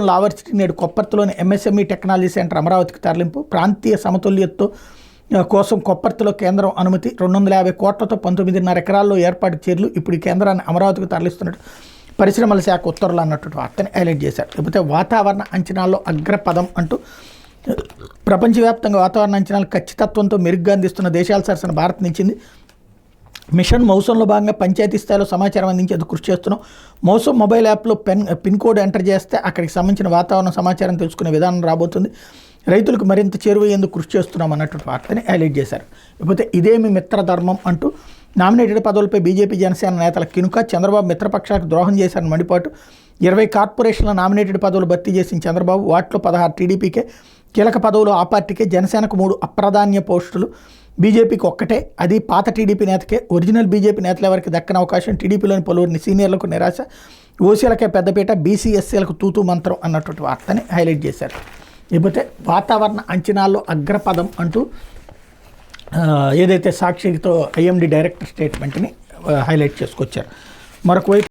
లావర్సిటీ నేడు కొప్పర్తిలోని MSME technology centre అమరావతికి తరలింపు. ప్రాంతీయ సమతుల్యతతో కోసం కొప్పర్తిలో కేంద్రం అనుమతి. 250 కోట్లతో 19.5 ఎకరాల్లో ఏర్పాటు చర్యలు. ఇప్పుడు ఈ కేంద్రాన్ని అమరావతికి తరలిస్తున్నట్టు పరిశ్రమల శాఖ ఉత్తర్వులు అన్నట్టు వార్తని హైలైట్ చేశారు. లేకపోతే వాతావరణ అంచనాల్లో అగ్రపదం అంటూ ప్రపంచవ్యాప్తంగా వాతావరణ అంచనాలు ఖచ్చితత్వంతో మెరుగ్గా అందిస్తున్న దేశాల సరసన భారత్ నిలిచింది. మిషన్ మౌసంలో భాగంగా పంచాయతీ స్థాయిలో సమాచారం అందించేందుకు కృషి చేస్తున్నాం. మౌసం మొబైల్ యాప్లో పిన్ కోడ్ ఎంటర్ చేస్తే అక్కడికి సంబంధించిన వాతావరణ సమాచారం తెలుసుకునే విధానం రాబోతుంది. రైతులకు మరింత చేరువయ్యేందుకు కృషి చేస్తున్నాం అన్నటువంటి వార్తని హైలైట్ చేశారు. లేకపోతే ఇదేమి మిత్రధర్మం అంటూ నామినేటెడ్ పదవులపై బీజేపీ జనసేన నేతల కినుక. చంద్రబాబు మిత్రపక్షాలకు ద్రోహం చేశారని మండిపాటు. 20 కార్పొరేషన్ల నామినేటెడ్ పదవులు భర్తీ చేసిన చంద్రబాబు, వాటిలో 16 టీడీపీకే, కీలక పదవులు ఆ పార్టీకే. జనసేనకు 3 అప్రాధాన్య పోస్టులు, బీజేపీకి ఒక్కటే, అది పాత టీడీపీ నేతకే. ఒరిజినల్ బీజేపీ నేతలు ఎవరికి దక్కని అవకాశం. టీడీపీలోని పలువురిని సీనియర్లకు నిరాశ. ఓసీలకే పెద్దపీట, బీసీ ఎస్సీలకు తూతూ మంత్రం అన్నటువంటి వార్తని హైలైట్ చేశారు. లేకపోతే వాతావరణ అంచనాల్లో అగ్రపదం అంటూ ఏదైతే సాక్షితో ఐఎండీ డైరెక్టర్ స్టేట్మెంట్ని హైలైట్ చేసుకొచ్చారు. మరొక వైపు